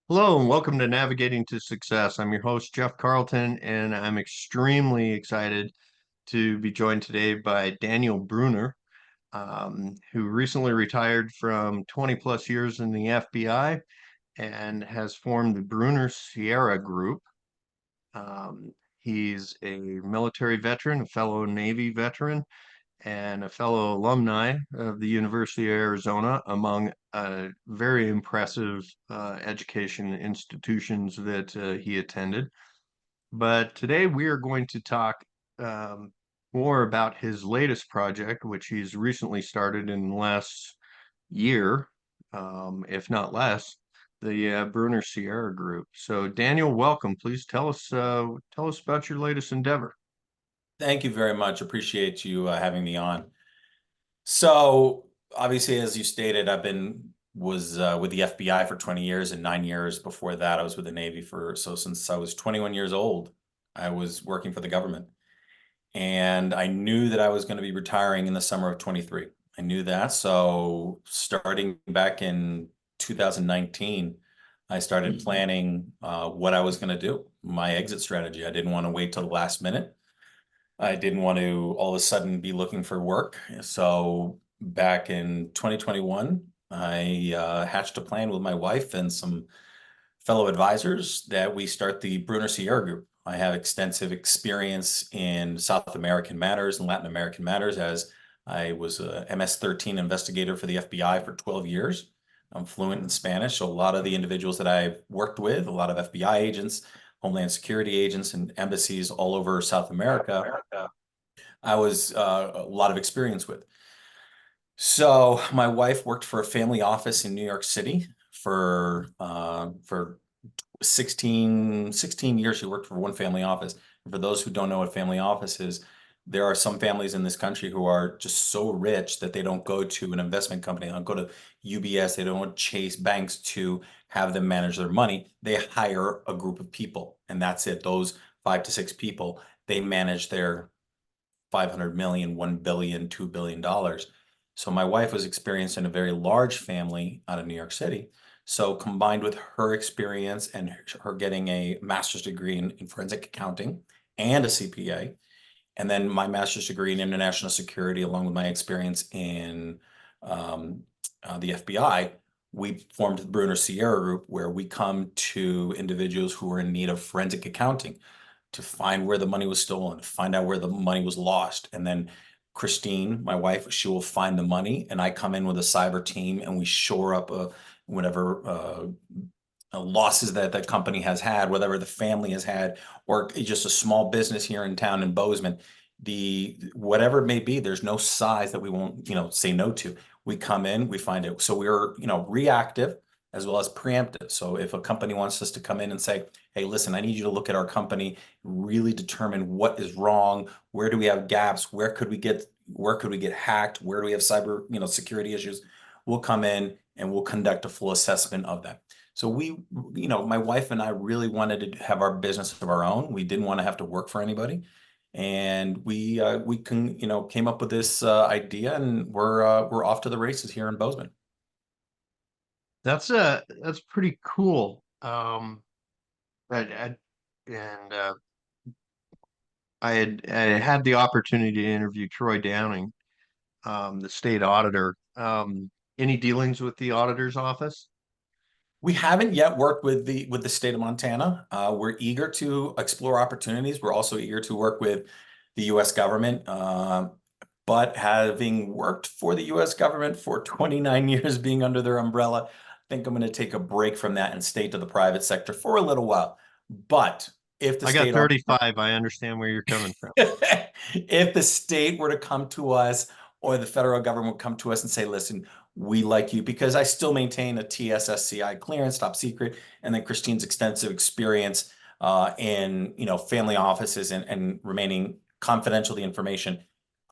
Hello and welcome to Navigating to Success. I'm your host, Jeff Carlton, and I'm extremely excited to be joined today by Daniel Brunner, who recently retired from 20 plus years in the FBI and has formed the Brunner Sierra Group. He's a military veteran, a fellow Navy veteran, and a fellow alumni of the University of Arizona, among very impressive education institutions that he attended. But today we are going to talk um, more about his latest project, which he's recently started in the last year, if not less, the Brunner Sierra Group. So, Daniel, welcome. Please tell us about your latest endeavor. Thank you very much. Appreciate you having me on. So, obviously, as you stated, I've been was with the FBI for 20 years, and 9 years before that, I was with the Navy since I was 21 years old, I was working for the government. And I knew that I was going to be retiring in the summer of 23. I knew that. So, starting back in 2019, I started planning what I was going to do, my exit strategy. I didn't want to wait till the last minute. I didn't want to all of a sudden be looking for work. So back in 2021, I hatched a plan with my wife and some fellow advisors that we start the Brunner Sierra Group. I have extensive experience in South American matters and Latin American matters, as I was a MS-13 investigator for the FBI for 12 years. I'm fluent in Spanish, so a lot of the individuals that I've worked with, a lot of FBI agents, Homeland Security agents, and embassies all over South America, I was a lot of experience with. So my wife worked for a family office in New York City for 16 years. She worked for one family office. And for those who don't know what family office is, there are some families in this country who are just so rich that they don't go to an investment company. They don't go to UBS. They don't chase banks to have them manage their money. They hire a group of people, and that's it. Those 5 to 6 people, they manage their 500 million, 1 billion, $2 billion. So my wife was experienced in a very large family out of New York City. So combined with her experience and her getting a master's degree in forensic accounting and a CPA, and then my master's degree in international security, along with my experience in um, the FBI, we formed the Brunner Sierra Group, where we come to individuals who are in need of forensic accounting to find where the money was stolen, find out where the money was lost. And then Christine, my wife, she will find the money, and I come in with a cyber team and we shore up whatever losses that that company has had, whatever the family has had, or just a small business here in town in Bozeman. The whatever it may be, there's no size that we won't, say no to. We come in, we find it. So we're, reactive as well as preemptive. So if a company wants us to come in and say, hey, listen, I need you to look at our company, really determine what is wrong, where do we have gaps, where could we get hacked, where do we have cyber, security issues, we'll come in and we'll conduct a full assessment of that. So my wife and I really wanted to have our business of our own. We didn't want to have to work for anybody. And came up with this idea, and we're off to the races here in Bozeman. That's pretty cool. I and I had the opportunity to interview Troy Downing, the state auditor. Any dealings with the auditor's office? We haven't yet worked with the state of Montana. We're eager to explore opportunities. We're also eager to work with the U.S. government. But having worked for the U.S. government for 29 years, being under their umbrella, I think I'm going to take a break from that and stay to the private sector for a little while. But if the I got state 35. I understand where you're coming from. if the state were to come to us, or the federal government would come to us and say, listen, we like you, because I still maintain a TSSCI clearance, top secret, and then Christine's extensive experience in family offices and remaining confidential the information.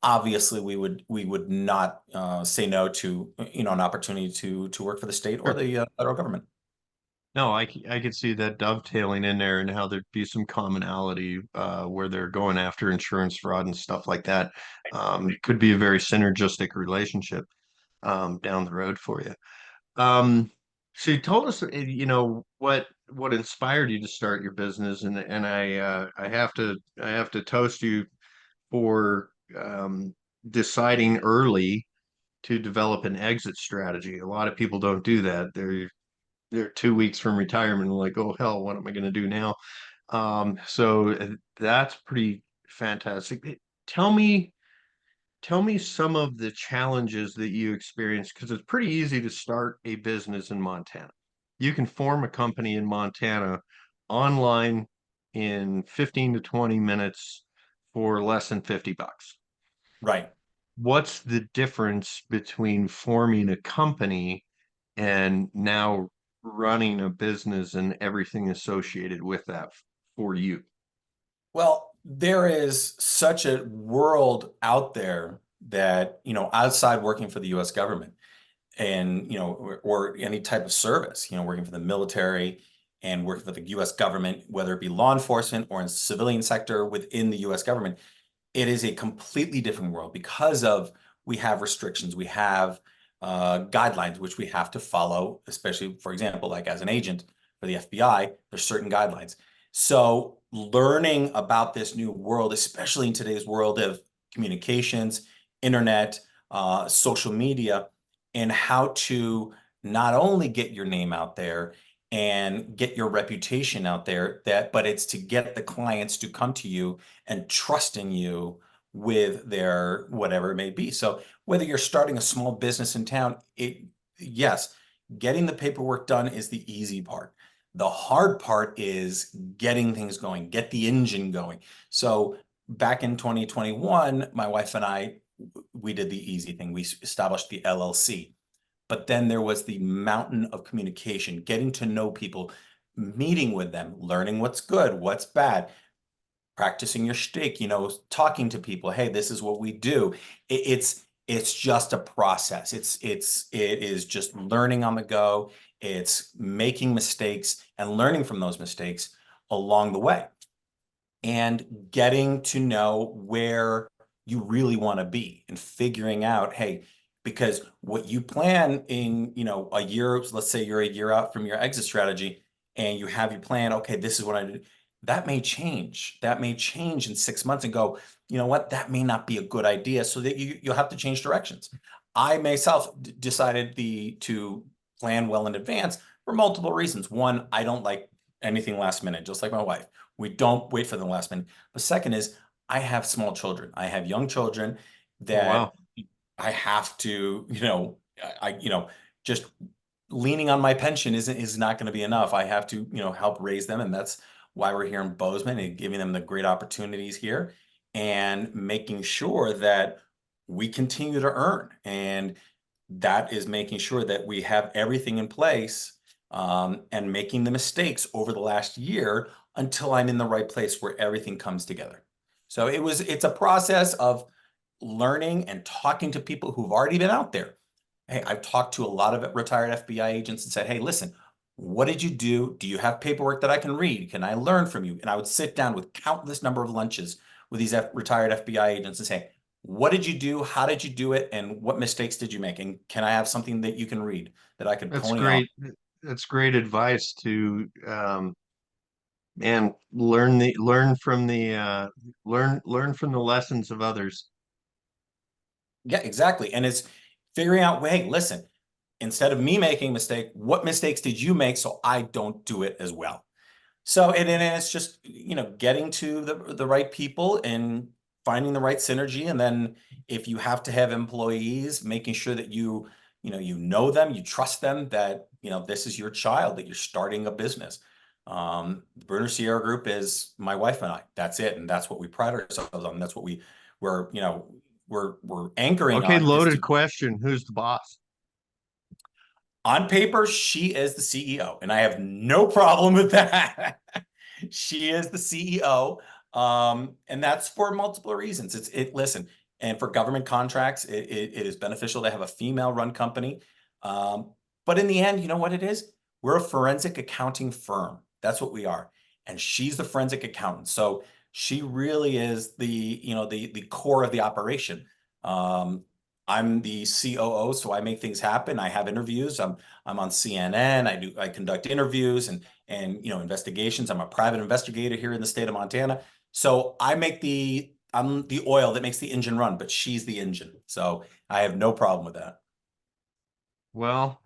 Obviously, we would not say no to an opportunity to work for the state or Sure. the federal government. No, I could see that dovetailing in there and how there'd be some commonality where they're going after insurance fraud and stuff like that. Could be a very synergistic relationship down the road for you. Um, So you told us, what inspired you to start your business, and I have to toast you for deciding early to develop an exit strategy. A lot of people don't do that. They're 2 weeks from retirement and like, oh hell, what am I going to do now? So that's pretty fantastic. Tell me, tell me some of the challenges that you experienced, because it's pretty easy to start a business in Montana. You can form a company in Montana online in 15 to 20 minutes for less than $50. Right. What's the difference between forming a company and now running a business and everything associated with that for you? Well, there is such a world out there that, outside working for the US government and, or any type of service, working for the military and working for the US government, whether it be law enforcement or in civilian sector within the US government, it is a completely different world because of we have restrictions, we have guidelines which we have to follow, especially, for example, like as an agent for the FBI, there's certain guidelines. So learning about this new world, especially in today's world of communications, internet, social media, and how to not only get your name out there and get your reputation out there, but it's to get the clients to come to you and trust in you with their whatever it may be. So whether you're starting a small business in town, yes, getting the paperwork done is the easy part. The hard part is getting things going, get the engine going. So back in 2021, my wife and I, we did the easy thing. We established the LLC. But then there was the mountain of communication, getting to know people, meeting with them, learning what's good, what's bad, practicing your shtick, talking to people. Hey, this is what we do. It's just a process. It is just learning on the go. It's making mistakes and learning from those mistakes along the way and getting to know where you really want to be and figuring out, hey, because what you plan in, a year, let's say you're a year out from your exit strategy and you have your plan, okay, this is what I do. That may change. That may change in 6 months and go, you know what, that may not be a good idea. So that you'll have to change directions. I myself decided to plan well in advance for multiple reasons. One, I don't like anything last minute, just like my wife. We don't wait for the last minute. The second is I have small children. I have young children Oh, that wow. I have to, just leaning on my pension is not going to be enough. I have to, help raise them. And that's why we're here in Bozeman and giving them the great opportunities here and making sure that we continue to earn. And that is making sure that we have everything in place and making the mistakes over the last year until I'm in the right place where everything comes together. So it's a process of learning and talking to people who've already been out there. Hey, I've talked to a lot of retired FBI agents and said, hey, listen, what did you do? Do you have paperwork that I can read? Can I learn from you? And I would sit down with countless number of lunches with these retired FBI agents and say, what did you do? How did you do it? And what mistakes did you make? And can I have something that you can read that I could That's pony off? great. That's great advice to and learn from the lessons of others. Yeah, exactly. And it's figuring out, hey, listen, instead of me making a mistake, what mistakes did you make so I don't do it as well? So, and it's just, getting to the right people and finding the right synergy. And then if you have to have employees, making sure that you know them, you trust them, that, this is your child, that you're starting a business. The Brunner Sierra Group is my wife and I. That's it. And that's what we pride ourselves on. That's what we're, we're anchoring Okay, on is loaded to question. Who's the boss? on paper, she is the CEO, and I have no problem with that. She is the CEO. And that's for multiple reasons. Listen, and for government contracts, it is beneficial to have a female run company. Um, but in the end, you know what it is? We're a forensic accounting firm. That's what we are. And she's the forensic accountant. So she really is the core of the operation. Um, I'm the COO, so I make things happen. I have interviews. I'm on CNN. I conduct interviews and investigations. I'm a private investigator here in the state of Montana. So I'm the oil that makes the engine run, but she's the engine. So I have no problem with that. Well,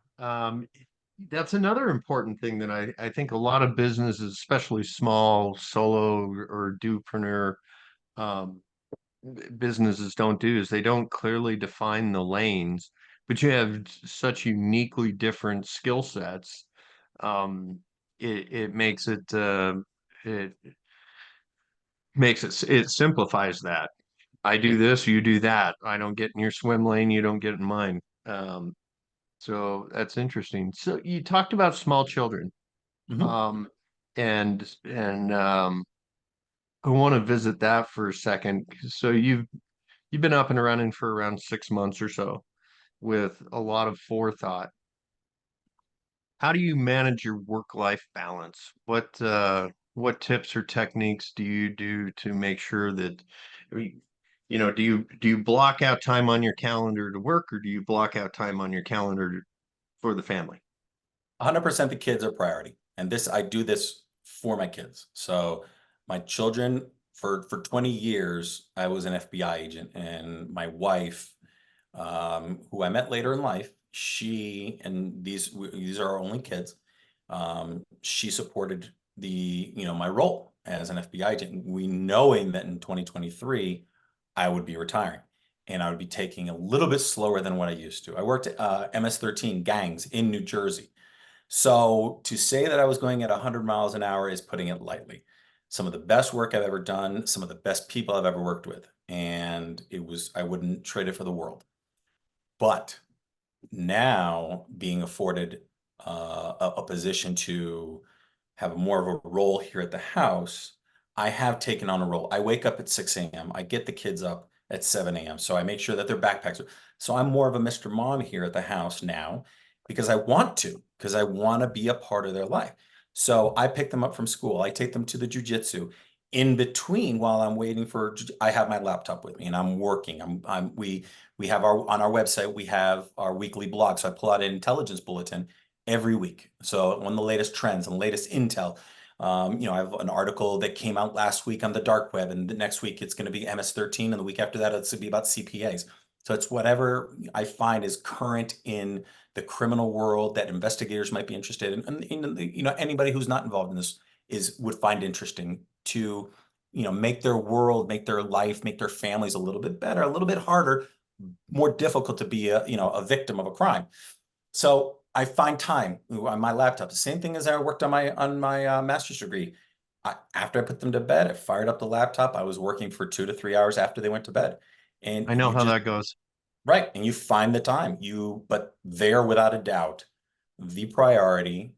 that's another important thing that I think a lot of businesses, especially small solo or dupreneur um, businesses don't do is they don't clearly define the lanes, but you have such uniquely different skill sets. Um, it makes it it simplifies that. I do this, you do that. I don't get in your swim lane, you don't get in mine. So that's interesting. So you talked about small children, Mhm. um, and I want to visit that for a second. So you've been up and running for around 6 months or so with a lot of forethought. How do you manage your work-life balance? What tips or techniques do you do to make sure that, I mean, do you block out time on your calendar to work, or do you block out time on your calendar for the family? 100% the kids are priority. And I do this for my kids. So my children, for 20 years, I was an FBI agent, and my wife, who I met later in life, and these are our only kids. She supported my role as an FBI agent. We knowing that in 2023, I would be retiring and I would be taking a little bit slower than what I used to. I worked at MS-13 gangs in New Jersey. So to say that I was going at 100 miles an hour is putting it lightly. Some of the best work I've ever done, some of the best people I've ever worked with. And I wouldn't trade it for the world. But now being afforded a position to have more of a role here at the house, I have taken on a role. I wake up at 6 a.m. I get the kids up at 7 a.m. So I make sure that their backpacks are. So I'm more of a Mr. Mom here at the house now because I want to be a part of their life. So I pick them up from school. I take them to the jujitsu. In between, while I'm waiting I have my laptop with me and I'm working. We have on our website, we have our weekly blog. So I pull out an intelligence bulletin every week. So on the latest trends and latest intel. I have an article that came out last week on the dark web, and the next week it's going to be MS-13, and the week after that it's going to be about CPAs. So it's whatever I find is current in the criminal world that investigators might be interested in, and anybody who's not involved in this would find interesting to make their world, make their life, make their families a little bit better, a little bit harder, more difficult to be a victim of a crime. So I find time on my laptop, the same thing as I worked on my master's degree. After I put them to bed, I fired up the laptop. I was working for 2 to 3 hours after they went to bed. And I know how that goes. right. And you find the time but they're without a doubt the priority.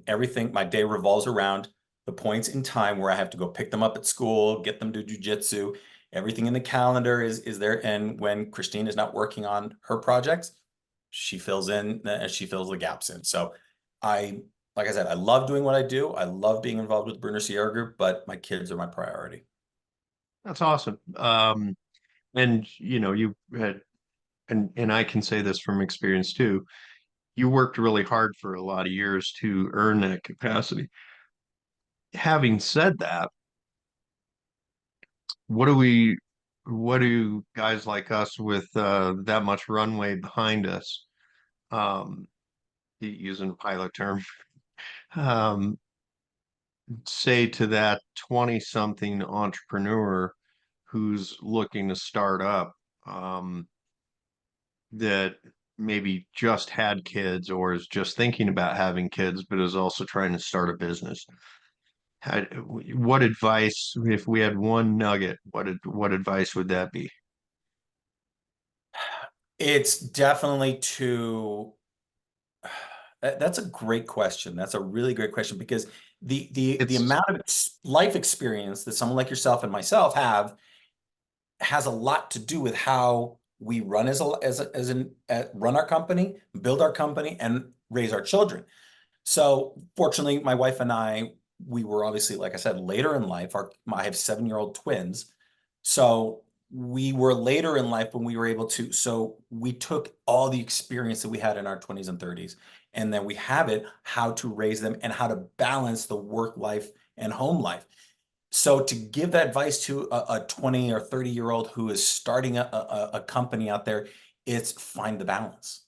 Everything, my day revolves around the points in time where I have to go pick them up at school, get them to jujitsu. Everything in the calendar is there. And when Christine is not working on her projects, she fills the gaps in. So I, like I said, I love doing what I do. I love being involved with Brunner Sierra Group, but my kids are my priority. That's awesome. And you had, and I can say this from experience too. You worked really hard for a lot of years to earn that capacity. Having said that, what do we, what do guys like us with that much runway behind us, um, using a pilot term, um, say to that 20 something entrepreneur who's looking to start up, um, that maybe just had kids or is just thinking about having kids, but is also trying to start a business? What advice, if we had one nugget, what advice would that be? It's definitely that's a great question. That's a really great question because the It's amount of life experience that someone like yourself and myself have has a lot to do with how we run run our company, build our company, and raise our children. So fortunately, my wife and we were obviously, like I said, later in life. I have 7-year-old twins. So we were later in life when we were able to, so we took all the experience that we had in our 20s and 30s, and then we have it, how to raise them and how to balance the work life and home life. So to give that advice to a 20 or 30-year-old who is starting a company out there, it's find the balance.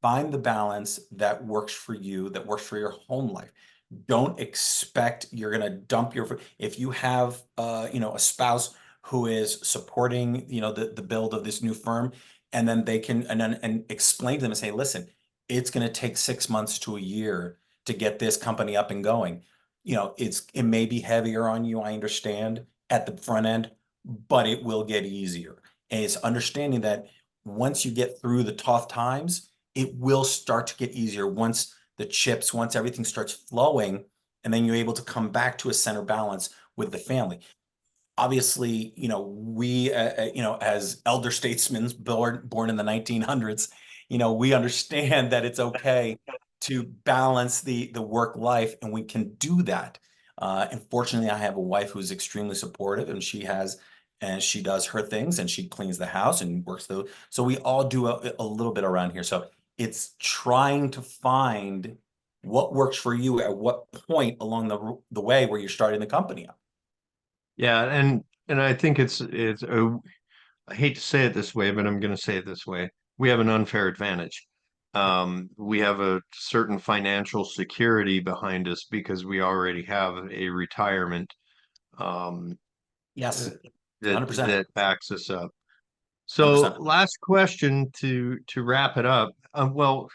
Find the balance that works for you, that works for your home life. Don't expect you're going to dump your, if you have, a spouse who is supporting, the build of this new firm, and then they can, and explain to them and say, listen, it's going to take 6 months to a year to get this company up and going. It may be heavier on you, I understand, at the front end, but it will get easier. And it's understanding that once you get through the tough times, it will start to get easier once everything starts flowing, and then you're able to come back to a center balance with the family. Obviously, we, as elder statesmen born in the 1900s, we understand that it's okay to balance the work life, and we can do that. And fortunately, I have a wife who's extremely supportive, and she does her things, and she cleans the house and works so we all do a little bit around here. So it's trying to find what works for you at what point along the way where you're starting the company up. Yeah, and I think I hate to say it this way, but I'm going to say it this way. We have an unfair advantage. We have a certain financial security behind us because we already have a retirement um, uh, Yes, that 100%. that backs us up. So, 100%. last question to wrap it up. Well,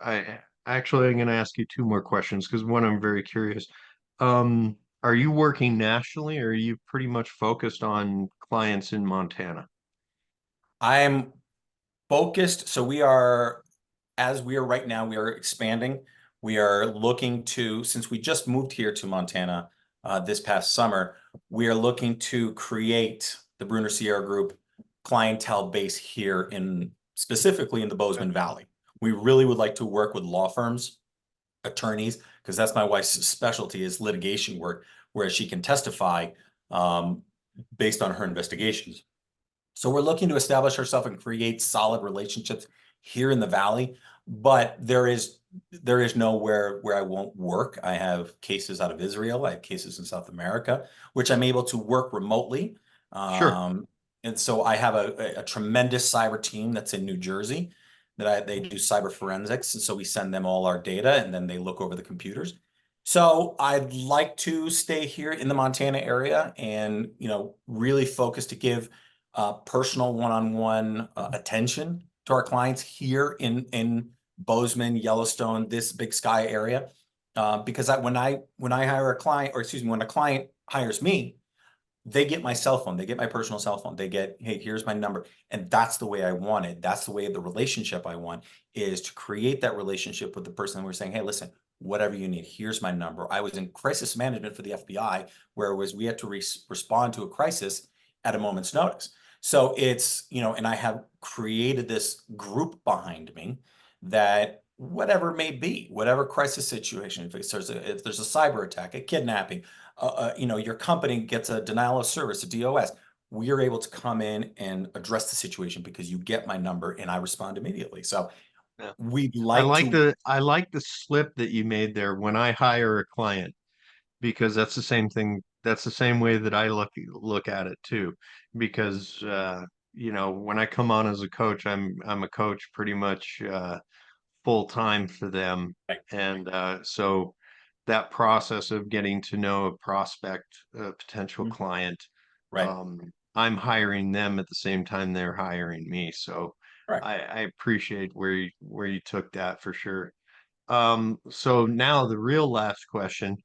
I actually I'm going to ask you two more questions because one I'm very curious. Are you working nationally or are you pretty much focused on clients in Montana? I'm focused. So as we are right now, we are expanding. We are looking to, since we just moved here to Montana this past summer, we are looking to create the Brunner Sierra Group clientele base here specifically in the Bozeman Valley. We really would like to work with law firms, attorneys, because that's my wife's specialty is litigation work, where she can testify um, based on her investigations. So we're looking to establish ourselves and create solid relationships here in the Valley, but there is nowhere where I won't work. I have cases out of Israel. I have cases in South America, which I'm able to work remotely. Sure. And so I have a tremendous cyber team that's in New Jersey they do cyber forensics. And so we send them all our data and then they look over the computers. So I'd like to stay here in the Montana area and, really focus to give personal one-on-one attention to our clients here in Bozeman, Yellowstone, this Big Sky area. Because when I hire a client, or excuse me, when a client hires me, they get my cell phone, they get my personal cell phone, they get, hey, here's my number. And that's the way I want it. That's the way the relationship I want is to create that relationship with the person we're saying, hey, listen, whatever you need, here's my number. I was in crisis management for the FBI, where it was we had to respond to a crisis at a moment's notice. So it's, and I have created this group behind me that whatever it may be, whatever crisis situation, if there's a cyber attack, a kidnapping, your company gets a denial of service, a DOS, we are able to come in and address the situation because you get my number and I respond immediately. So Yeah. we'd like to. I like the slip that you made there when I hire a client because that's the same thing. That's the same way that I look at it too. Because when I come on as a coach, I'm a coach pretty much full time for them. Right, And so that process of getting to know a prospect, a potential mhm, client, right, I'm hiring them at the same time they're hiring me. So right. I appreciate where you took that for sure. So now the real last question.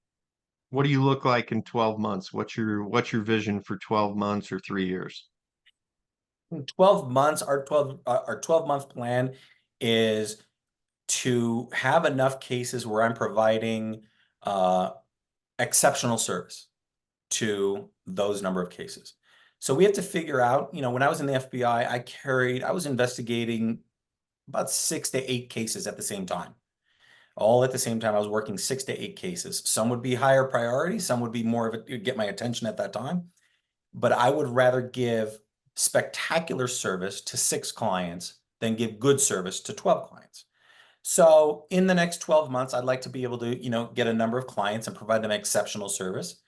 What do you look like in 12 months? What's your vision for 12 months or 3 years? In 12 months, our 12-month plan is to have enough cases where I'm providing uh, exceptional service to those number of cases. So we have to figure out, when I was in the FBI, I was investigating about 6 to 8 cases at the same time. All at the same time, I was working 6 to 8 cases. Some would be higher priority, some would be more of it, get my attention at that time. But I would rather give spectacular service to 6 clients than give good service to 12 clients. So in the next 12 months, I'd like to be able to, get a number of clients and provide them exceptional service.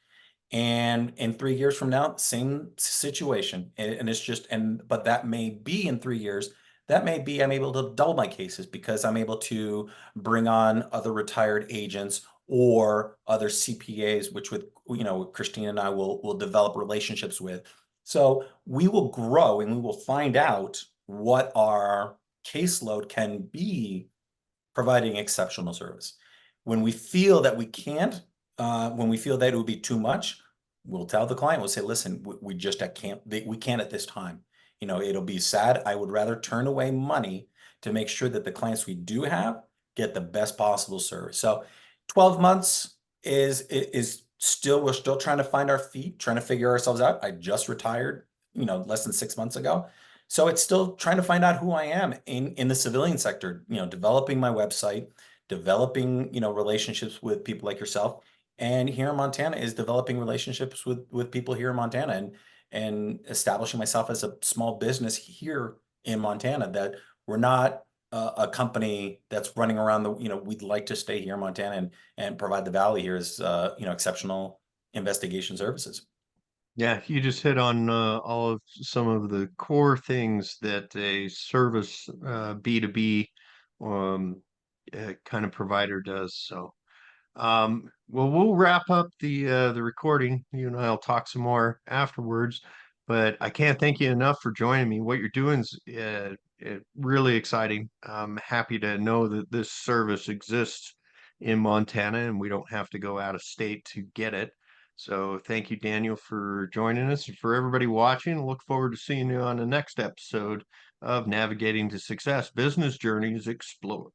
And in 3 years from now, same situation. And it's just, but that may be in 3 years, that may be I'm able to double my cases because I'm able to bring on other retired agents or other CPAs, which with, Christine and I will develop relationships with. So we will grow and we will find out what our caseload can be providing exceptional service. When we feel that we can't, when we feel that it would be too much, we'll tell the client, we'll say, listen, we just can't, we can't at this time. It'll be sad. I would rather turn away money to make sure that the clients we do have get the best possible service. So 12 months is still, we're still trying to find our feet, trying to figure ourselves out. I just retired, less than 6 months ago. So it's still trying to find out who I am in the civilian sector, developing my website, developing, relationships with people like yourself. And here in Montana is developing relationships with people here in Montana and establishing myself as a small business here in Montana, that we're not a company that's running around we'd like to stay here in Montana and provide the valley here as, exceptional investigation services. Yeah, you just hit on all of some of the core things that a service B2B um, kind of provider does. So, well, we'll wrap up the recording. You and I'll talk some more afterwards. But I can't thank you enough for joining me. What you're doing is really exciting. I'm happy to know that this service exists in Montana and we don't have to go out of state to get it. So thank you, Daniel, for joining us. And for everybody watching, look forward to seeing you on the next episode of Navigating to Success Business Journeys Explored.